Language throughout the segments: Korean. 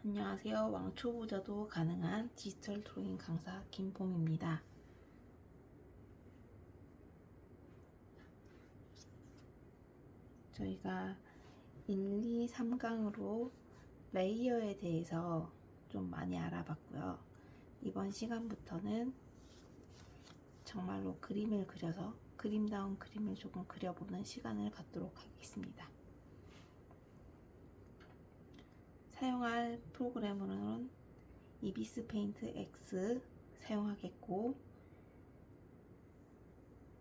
안녕하세요. 왕초보자도 가능한 디지털 드로잉 강사 김봄입니다. 저희가 1, 2, 3강으로 레이어에 대해서 좀 많이 알아봤고요. 이번 시간부터는 정말로 그림을 그려서 그림다운 그림을 조금 그려보는 시간을 갖도록 하겠습니다. 사용할 프로그램으로는 이비스 페인트 X 사용하겠고,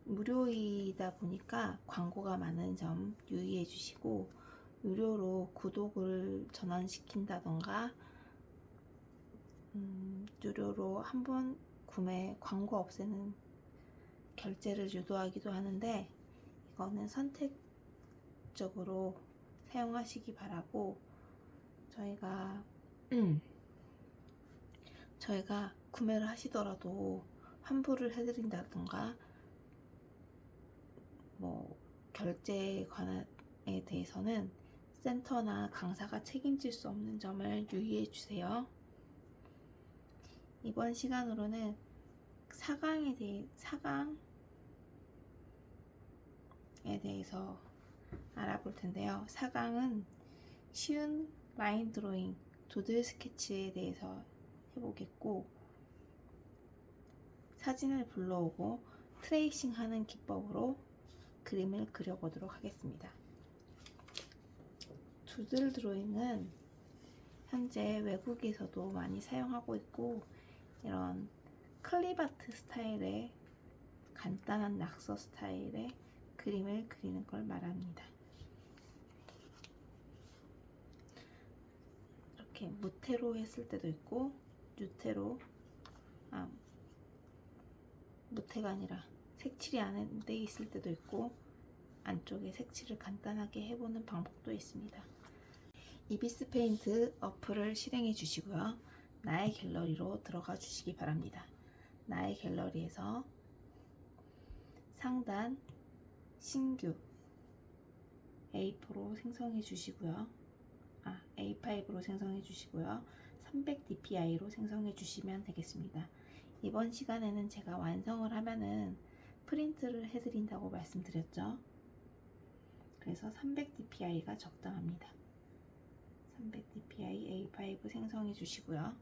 무료이다 보니까 광고가 많은 점 유의해 주시고, 유료로 구독을 전환시킨다던가 유료로 한번 구매 광고 없애는 결제를 유도하기도 하는데, 이거는 선택적으로 사용하시기 바라고, 저희가 구매를 하시더라도 환불을 해드린다던가 결제에 관한에 대해서는 센터나 강사가 책임질 수 없는 점을 유의해 주세요. 이번 시간으로는 4강에 대해서 알아볼 텐데요. 4강은 쉬운 라인 드로잉, 도들 스케치에 대해서 해보겠고, 사진을 불러오고 트레이싱 하는 기법으로 그림을 그려보도록 하겠습니다. 도들 드로잉은 현재 외국에서도 많이 사용하고 있고, 이런 클립아트 스타일의 간단한 낙서 스타일의 그림을 그리는 걸 말합니다. 이렇게 무테로 했을 때도 있고, 무테가 아니라 색칠이 안 돼 있을 때도 있고, 안쪽에 색칠을 간단하게 해보는 방법도 있습니다. 이비스 페인트 어플을 실행해 주시고요. 나의 갤러리로 들어가 주시기 바랍니다. 나의 갤러리에서 상단 신규 A4로 생성해 주시고요. A5로 생성해 주시고요. 300dpi로 생성해 주시면 되겠습니다. 이번 시간에는 제가 완성을 하면은 프린트를 해드린다고 말씀드렸죠. 그래서 300dpi가 적당합니다. 300dpi A5 생성해 주시고요.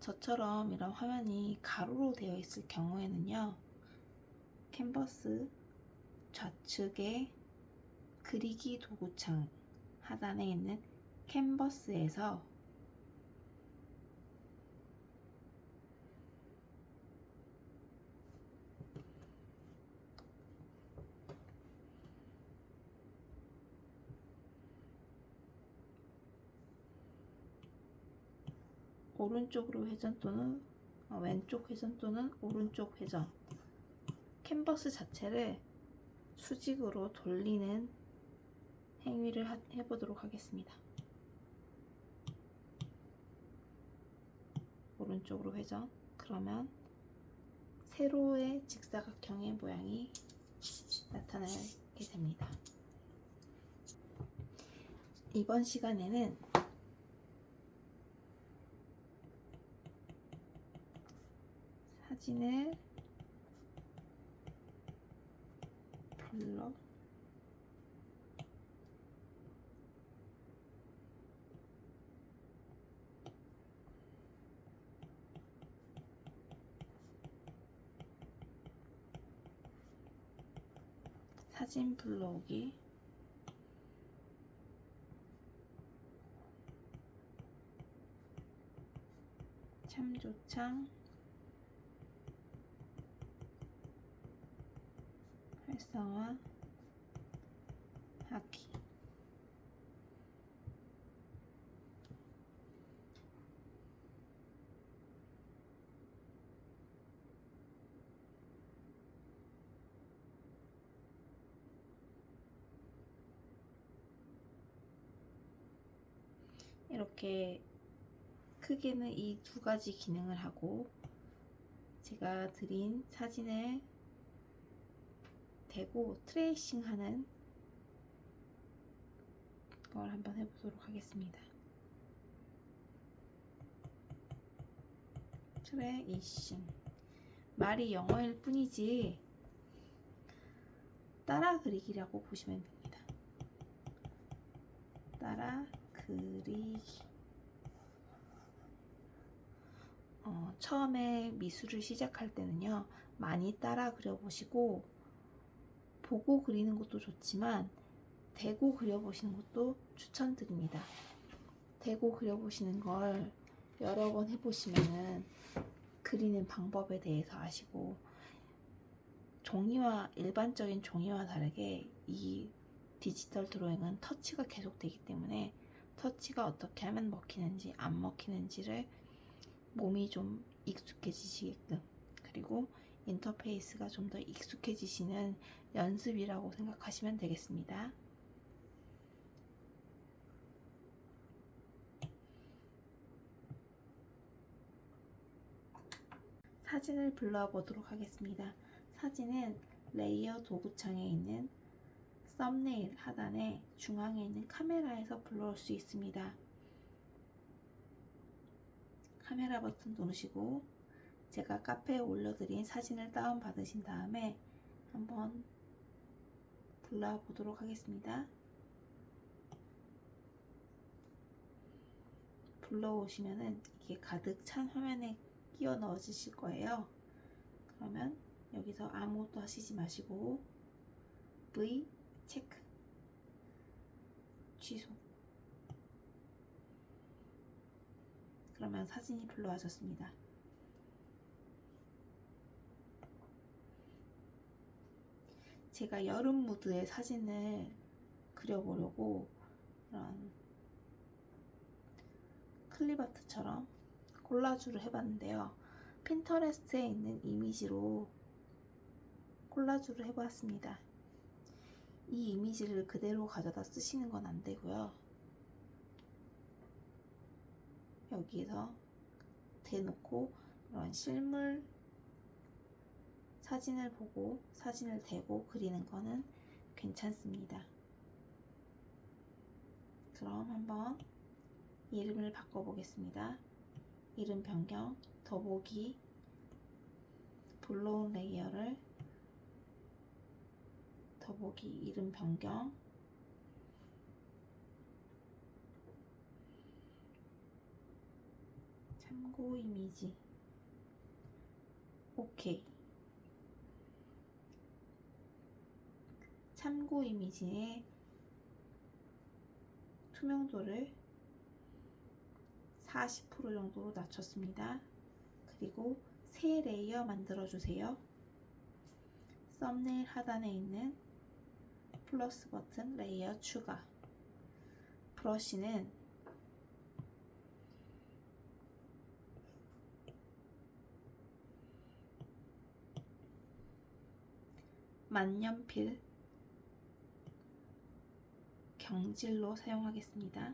저처럼 이런 화면이 가로로 되어 있을 경우에는요, 캔버스 좌측에 그리기 도구창 하단에 있는 캔버스에서 오른쪽으로 회전 또는 왼쪽 회전 또는 오른쪽 회전, 캔버스 자체를 수직으로 돌리는 행위를 해보도록 하겠습니다. 오른쪽으로 회전. 그러면 세로의 직사각형의 모양이 나타나게 됩니다. 이번 시간에는 사진을 불러 사진 불러오기, 참조창, 활성화 하기. 이렇게 크게는 이 두 가지 기능을 하고, 제가 드린 사진을 대고 트레이싱 하는 걸 한번 해보도록 하겠습니다. 트레이싱. 말이 영어일 뿐이지 따라 그리기라고 보시면 됩니다. 따라 그리기. 처음에 미술을 시작할 때는요, 많이 따라 그려보시고, 보고 그리는 것도 좋지만 대고 그려보시는 것도 추천드립니다. 대고 그려보시는 걸 여러 번 해보시면은 그리는 방법에 대해서 아시고, 일반적인 종이와 다르게 이 디지털 드로잉은 터치가 계속되기 때문에 터치가 어떻게 하면 먹히는지 안 먹히는지를 몸이 좀 익숙해지시게끔, 그리고 인터페이스가 좀 더 익숙해지시는 연습이라고 생각하시면 되겠습니다. 사진을 불러와 보도록 하겠습니다. 사진은 레이어 도구창에 있는 썸네일 하단에 중앙에 있는 카메라에서 불러올 수 있습니다. 카메라 버튼 누르시고 제가 카페에 올려드린 사진을 다운 받으신 다음에 한번 불러와 보도록 하겠습니다. 불러오시면은 이게 가득 찬 화면에 끼워 넣어주실 거예요. 그러면 여기서 아무것도 하시지 마시고 V 체크, 취소. 그러면 사진이 불러와졌습니다. 제가 여름 무드의 사진을 그려보려고 이런 클립아트처럼 콜라주를 해봤는데요. 핀터레스트에 있는 이미지로 콜라주를 해보았습니다. 이 이미지를 그대로 가져다 쓰시는 건 안 되고요. 여기에서 대놓고 이런 실물 사진을 보고 사진을 대고 그리는 거는 괜찮습니다. 그럼 한번 이름을 바꿔보겠습니다. 이름 변경, 더보기, 불러온 레이어를 더보기, 이름 변경, 참고 이미지, OK. 참고 이미지의 투명도를 40% 정도로 낮췄습니다. 그리고 새 레이어 만들어 주세요. 썸네일 하단에 있는 플러스 버튼 레이어 추가. 브러쉬는 만년필 경질로 사용하겠습니다.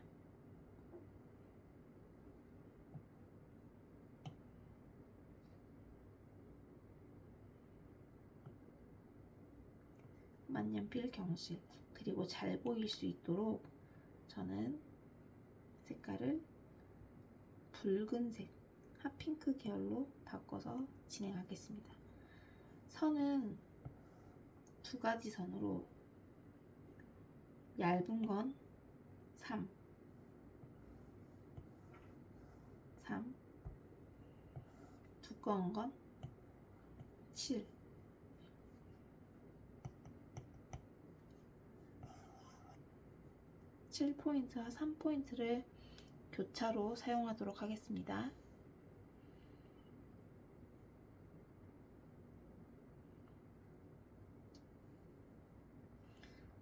만년필 경실. 그리고 잘 보일 수 있도록 저는 색깔을 붉은색, 핫핑크 계열로 바꿔서 진행하겠습니다. 선은 두 가지 선으로, 얇은 건 3, 두꺼운 건 7. (7포인트와) (3포인트를) 교차로 사용하도록 하겠습니다.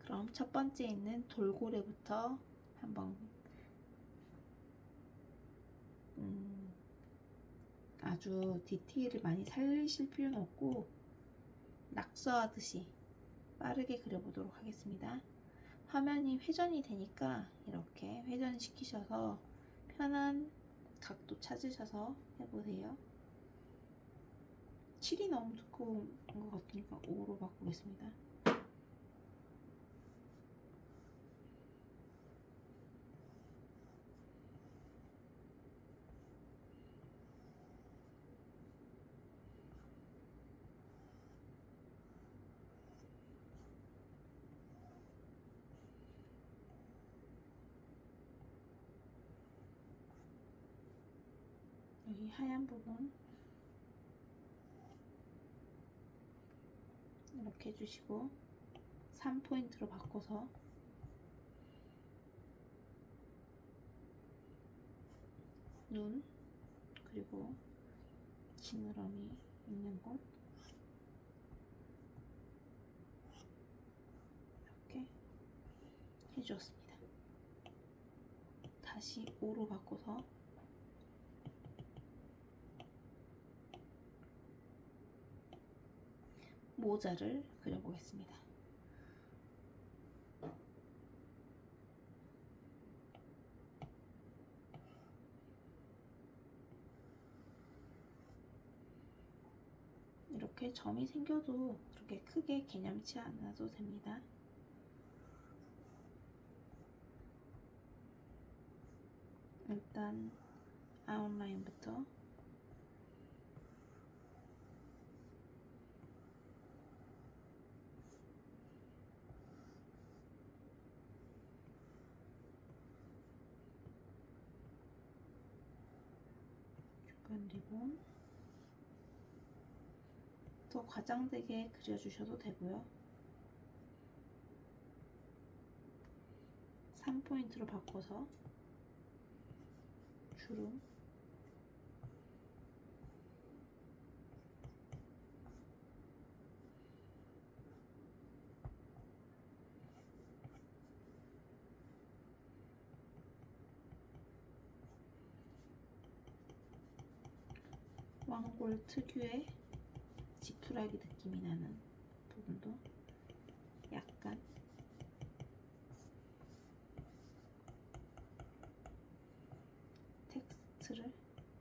그럼 첫 번째 있는 돌고래부터 한번 아주 디테일을 많이 살리실 필요는 없고 낙서하듯이 빠르게 그려보도록 하겠습니다. 화면이 회전이 되니까 이렇게 회전시키셔서 편한 각도 찾으셔서 해보세요. 7이 너무 두꺼운 것 같으니까 5로 바꾸겠습니다. 여기 하얀 부분 이렇게 해주시고 3포인트로 바꿔서 눈 그리고 지느러미 있는 곳 이렇게 해주었습니다. 다시 5로 바꿔서 모자를 그려보겠습니다. 이렇게 점이 생겨도 그렇게 크게 개념치 않아도 됩니다. 일단 아웃라인부터 중간 리본 더 과장되게 그려주셔도 되고요. 3포인트로 바꿔서 주름 왕골 특유의 지푸라기 느낌이 나는 부분도 약간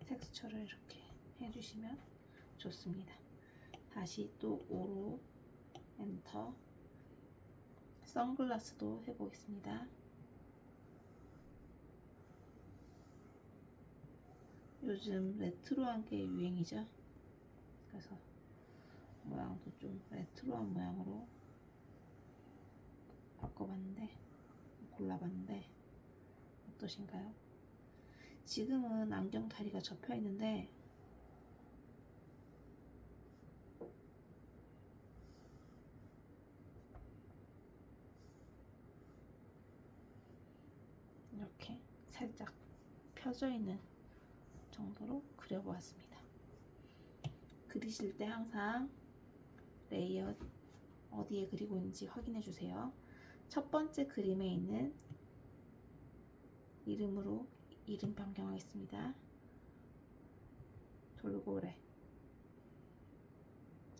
텍스처를 이렇게 해주시면 좋습니다. 다시 또 5로 엔터. 선글라스도 해보겠습니다. 요즘 레트로한 게 유행이죠. 그래서 모양도 좀 레트로한 모양으로 바꿔봤는데, 골라봤는데 어떠신가요? 지금은 안경 다리가 접혀 있는데 이렇게 살짝 펴져 있는 정도로 그려보았습니다. 그리실 때 항상 레이어 어디에 그리고 있는지 확인해 주세요. 첫 번째 그림에 있는 이름으로 이름 변경하겠습니다. 돌고래.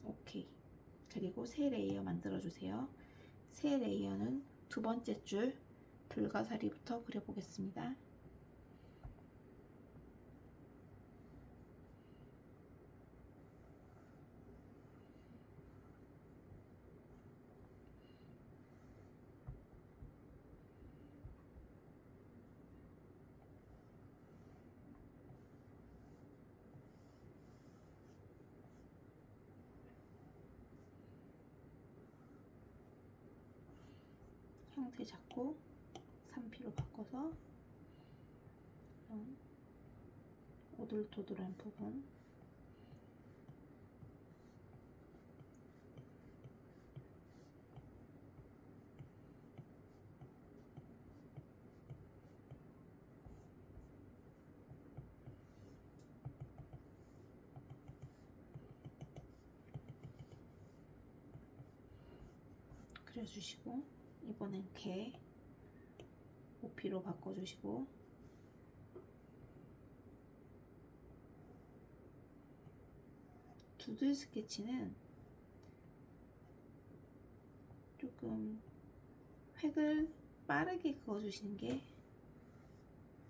오케이. 그리고 새 레이어 만들어 주세요. 새 레이어는 두 번째 줄 불가사리부터 그려보겠습니다. 형태 잡고 3P로 바꿔서 오돌토돌한 부분 그려주시고, 이번엔 개 5P로 바꿔주시고, 두들 스케치는 조금 획을 빠르게 그어주시는 게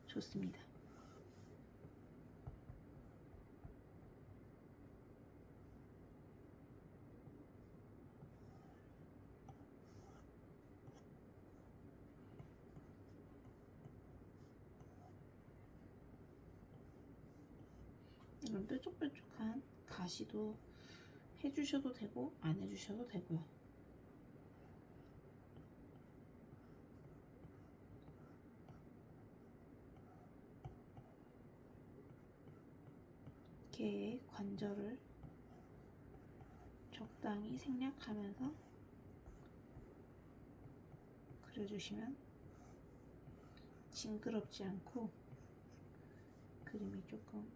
좋습니다. 이런 뾰족뾰족한 가시도 해주셔도 되고 안 해주셔도 되고요. 개의 관절을 적당히 생략하면서 그려주시면 징그럽지 않고 그림이 조금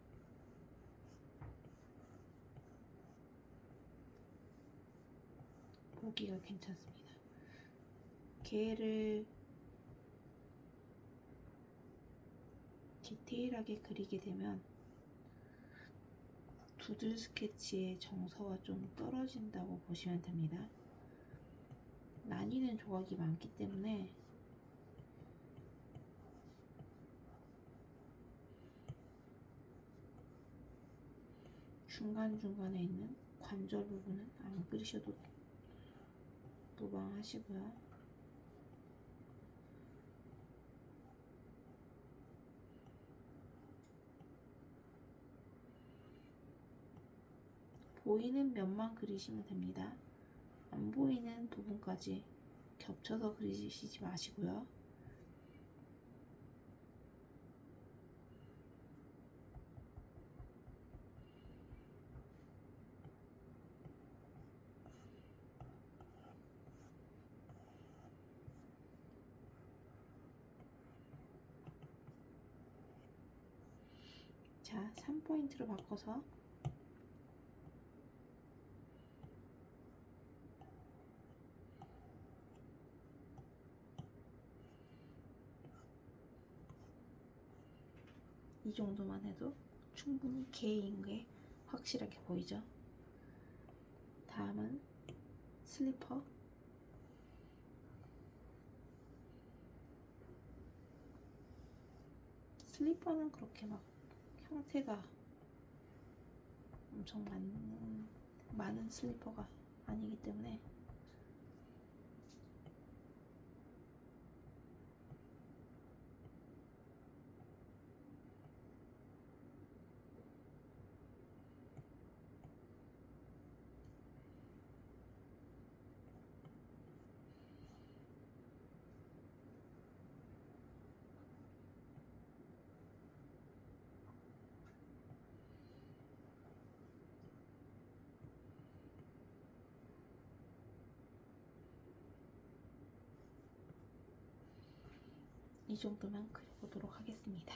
보기가 괜찮습니다. 개를 디테일하게 그리게 되면 두들 스케치의 정서와 좀 떨어진다고 보시면 됩니다. 나뉘는 조각이 많기 때문에 중간중간에 있는 관절 부분은 안 그리셔도 무방하시고요. 보이는 면만 그리시면 됩니다. 안 보이는 부분까지 겹쳐서 그리시지 마시고요. 자, 3포인트로 바꿔서 이 정도만 해도 충분히 개인 게 확실하게 보이죠. 다음은 슬리퍼. 슬리퍼는 그렇게 막 형태가 엄청 많은 슬리퍼가 아니기 때문에 이 정도만 그려보도록 하겠습니다.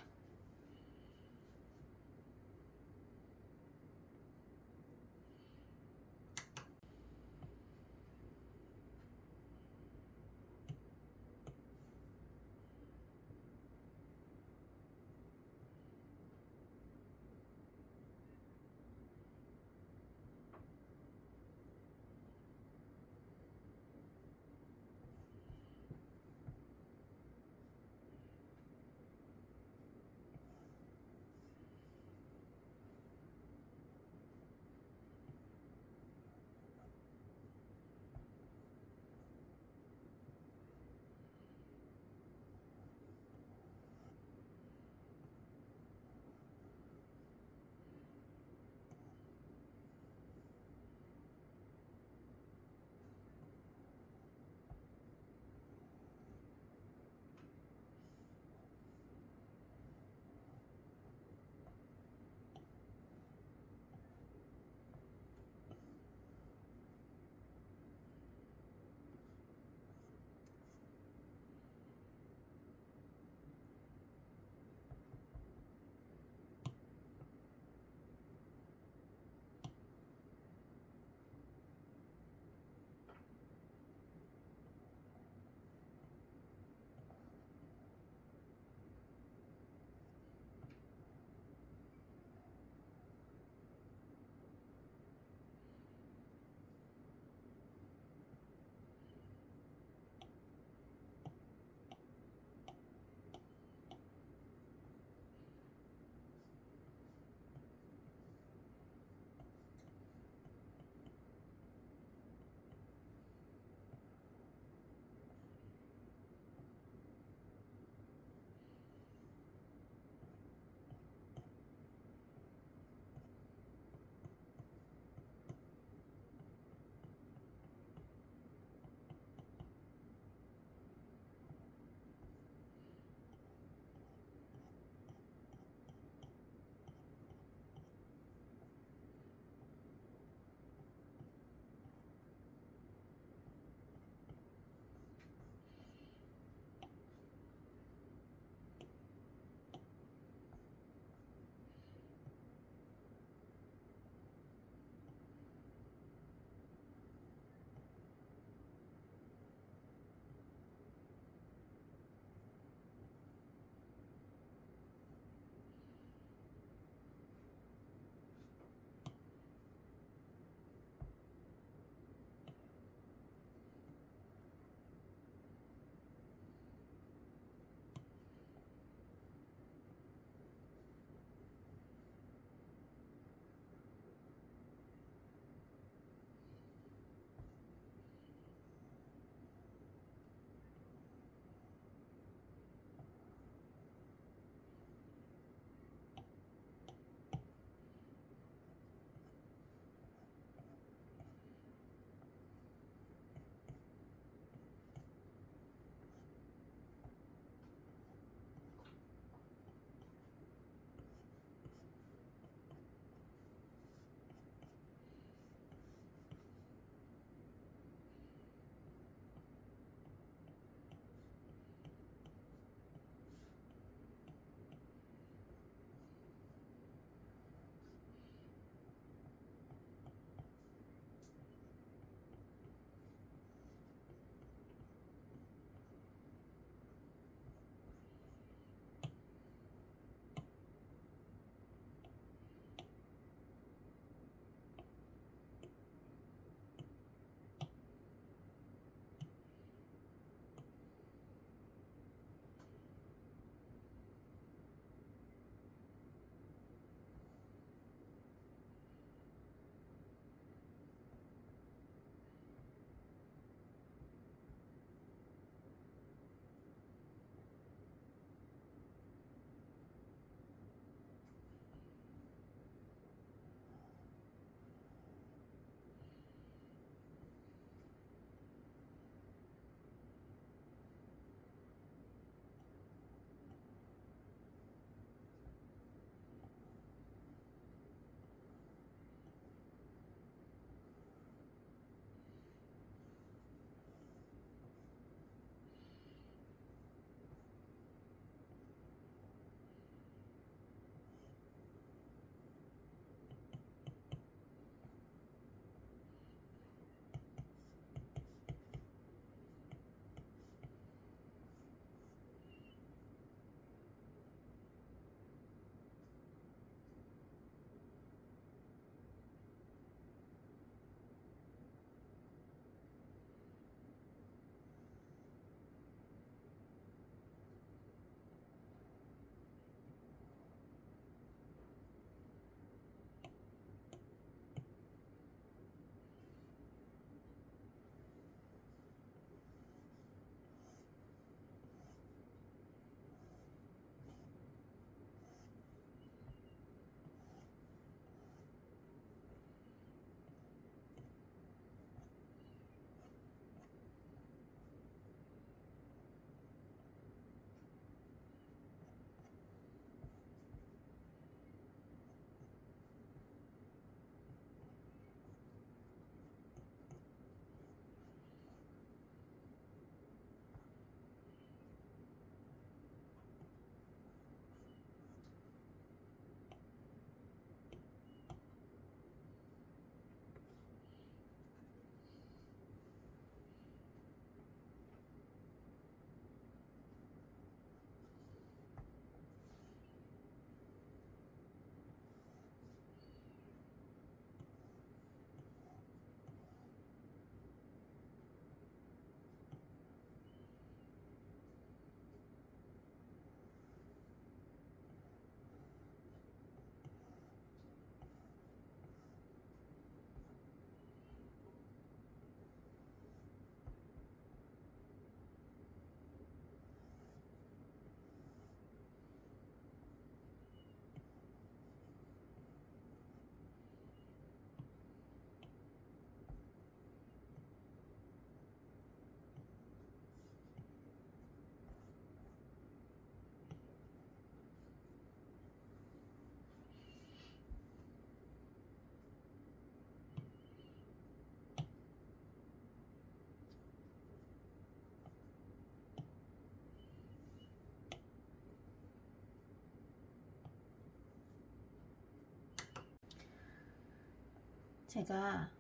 제가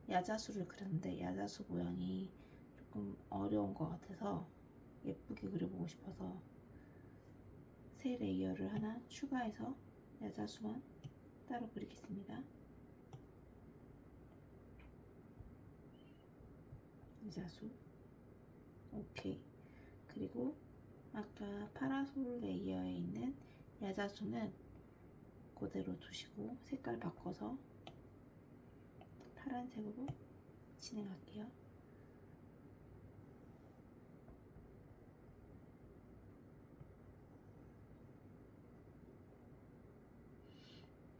야자수를 그렸는데 야자수 모양이 조금 어려운 것 같아서 예쁘게 그려보고 싶어서 새 레이어를 하나 추가해서 야자수만 따로 그리겠습니다. 야자수 오케이. 그리고 아까 파라솔 레이어에 있는 야자수는 그대로 두시고 색깔 바꿔서 파란색으로 진행할게요.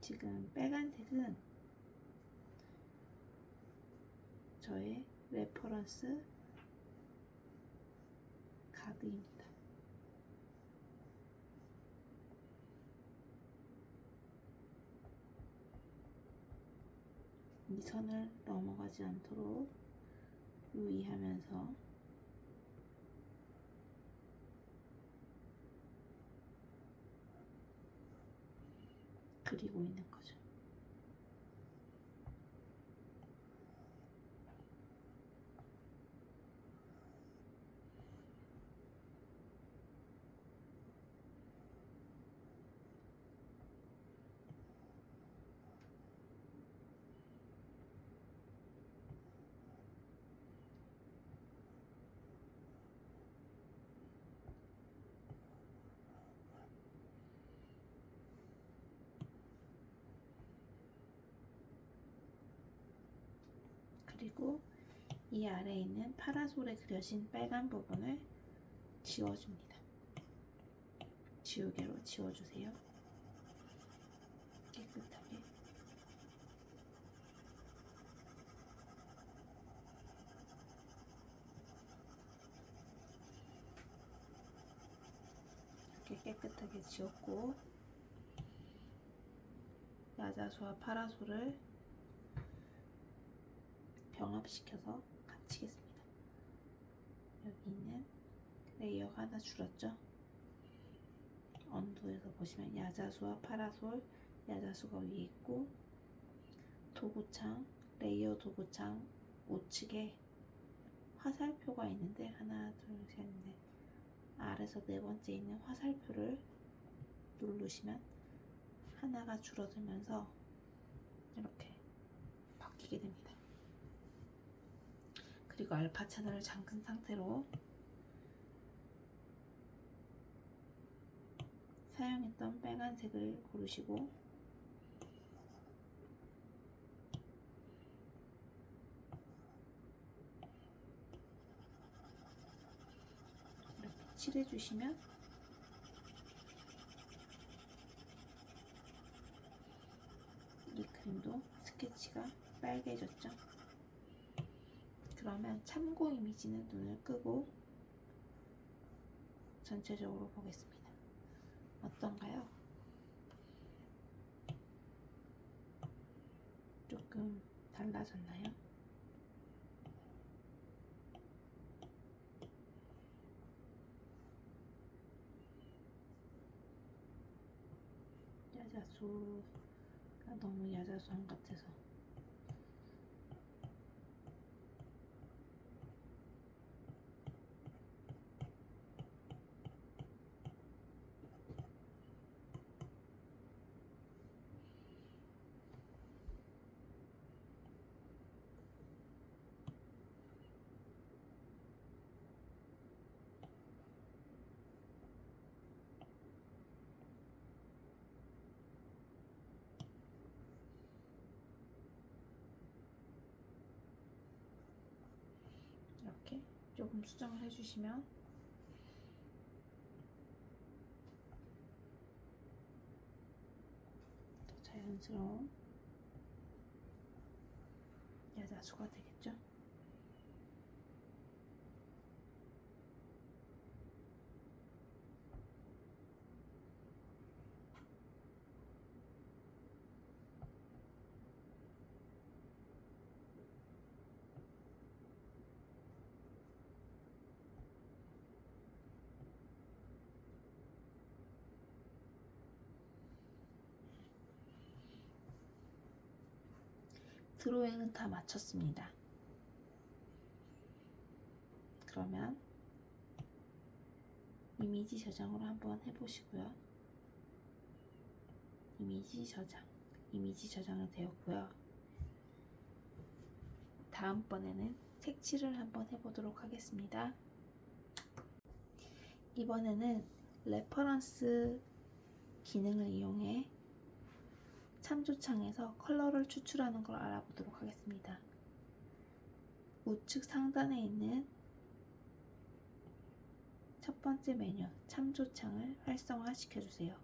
지금 빨간색은 저의 레퍼런스 카드입니다. 이 선을 넘어가지 않도록 유의하면서 그리고 있는 거죠. 그리고 이 아래에 있는 파라솔에 그려진 빨간 부분을 지워줍니다. 지우개로 지워주세요. 깨끗하게. 이렇게 깨끗하게 지웠고 야자수와 파라솔을 병합시켜서 갖추겠습니다. 여기 있는 레이어가 하나 줄었죠? 언두에서 보시면 야자수와 파라솔, 야자수가 위에 있고 도구창, 레이어 도구창 우측에 화살표가 있는데 하나, 둘, 셋, 넷 아래서 네 번째 있는 화살표를 누르시면 하나가 줄어들면서 이렇게 바뀌게 됩니다. 그리고 알파 채널을 잠근 상태로 사용했던 빨간색을 고르시고 이렇게 칠해주시면 이 그림도 스케치가 빨개졌죠. 그러면 참고 이미지는 눈을 끄고 전체적으로 보겠습니다. 어떤가요? 조금 달라졌나요? 야자수가 너무 야자수한 같아서 이렇게 조금 수정을 해주시면 더 자연스러운 야자수가 되겠죠? 드로잉은 다 마쳤습니다. 그러면 이미지 저장으로 한번 해보시고요. 이미지 저장이 되었고요. 다음번에는 색칠을 한번 해보도록 하겠습니다. 이번에는 레퍼런스 기능을 이용해 참조창에서 컬러를 추출하는 걸 알아보도록 하겠습니다. 우측 상단에 있는 첫 번째 메뉴 참조창을 활성화 시켜주세요.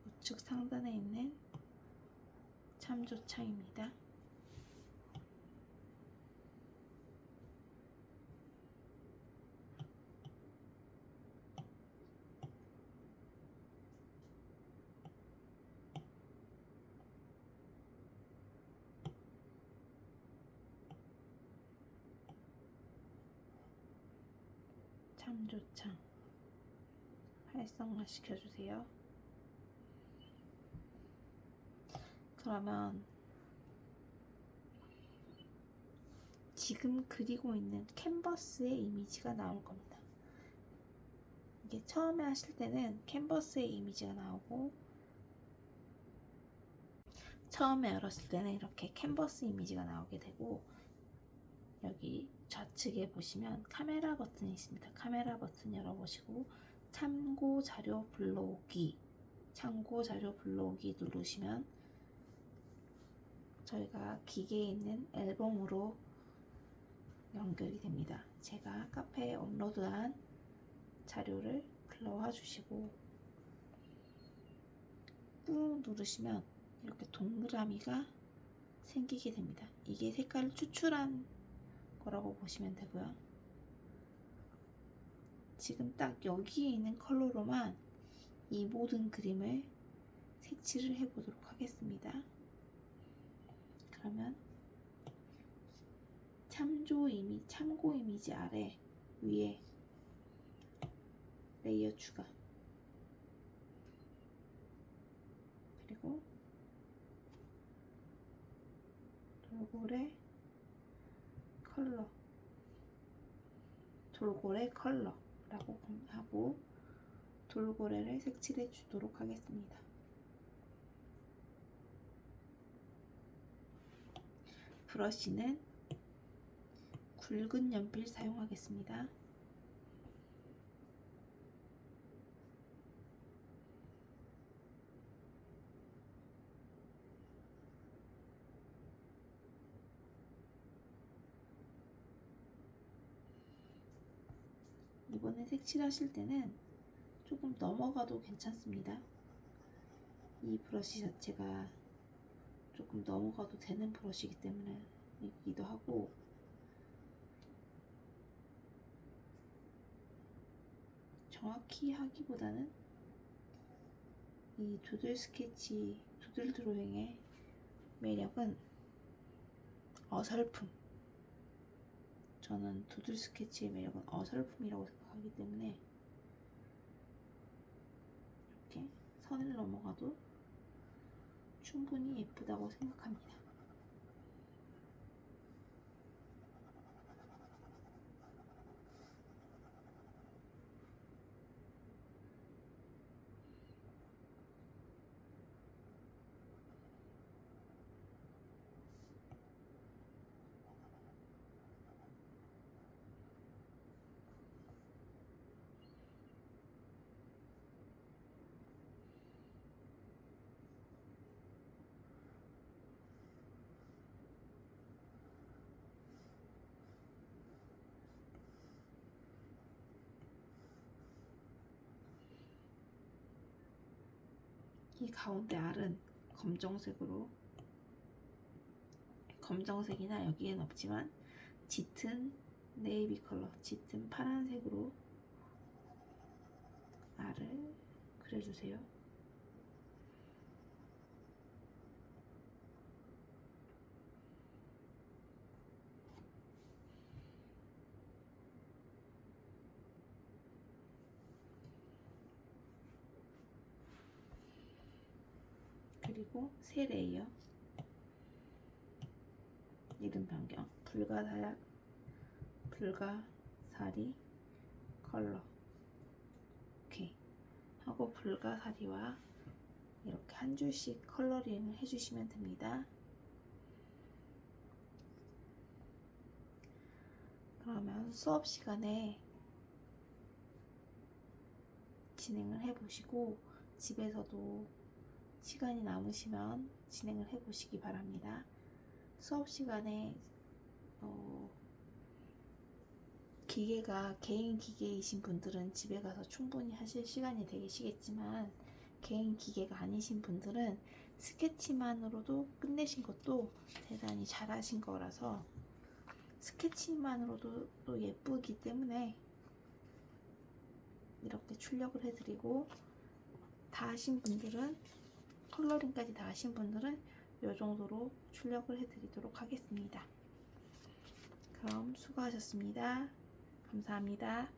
우측 상단에 있는 참조창입니다. 참조창 활성화 시켜주세요. 그러면 지금 그리고 있는 캔버스의 이미지가 나올 겁니다. 이게 처음에 하실 때는 캔버스의 이미지가 나오고, 처음에 열었을 때는 이렇게 캔버스 이미지가 나오게 되고, 여기 좌측에 보시면 카메라 버튼이 있습니다. 카메라 버튼 열어보시고 참고 자료 불러오기 누르시면 저희가 기계에 있는 앨범으로 연결이 됩니다. 제가 카페에 업로드한 자료를 불러와 주시고 꾹 누르시면 이렇게 동그라미가 생기게 됩니다. 이게 색깔을 추출한 거라고 보시면 되고요. 지금 딱 여기에 있는 컬러로만 이 모든 그림을 색칠을 해보도록 하겠습니다. 그러면 참고 이미지 아래 위에 레이어 추가, 그리고 돌고래 컬러라고 하고 돌고래를 색칠해 주도록 하겠습니다. 브러쉬는 굵은 연필 사용하겠습니다. 이번에 색칠하실 때는 조금 넘어가도 괜찮습니다. 이 브러쉬 자체가 조금 넘어가도 되는 브러쉬이기 때문에 이기도 하고, 정확히 하기보다는 이 두들 드로잉의 매력은 어설픔, 저는 두들 스케치의 매력은 어설픔이라고 생각하기 때문에 이렇게 선을 넘어가도 충분히 예쁘다고 생각합니다. 이 가운데 알은 검정색이나 여기엔 없지만 짙은 네이비 컬러, 짙은 파란색으로 알을 그려주세요. 그리고 세 레이어. 이름 변경. 불가사리 컬러. 오케이. 하고 불가사리와 이렇게 한 줄씩 컬러링을 해주시면 됩니다. 그러면 수업 시간에 진행을 해보시고 집에서도 시간이 남으시면 진행을 해보시기 바랍니다. 수업 시간에 기계가 개인 기계이신 분들은 집에 가서 충분히 하실 시간이 되시겠지만 개인 기계가 아니신 분들은 스케치만으로도 끝내신 것도 대단히 잘하신 거라서 스케치만으로도 또 예쁘기 때문에 이렇게 출력을 해드리고 다 하신 분들은 컬러링까지 다 하신 분들은 이 정도로 출력을 해드리도록 하겠습니다. 그럼 수고하셨습니다. 감사합니다.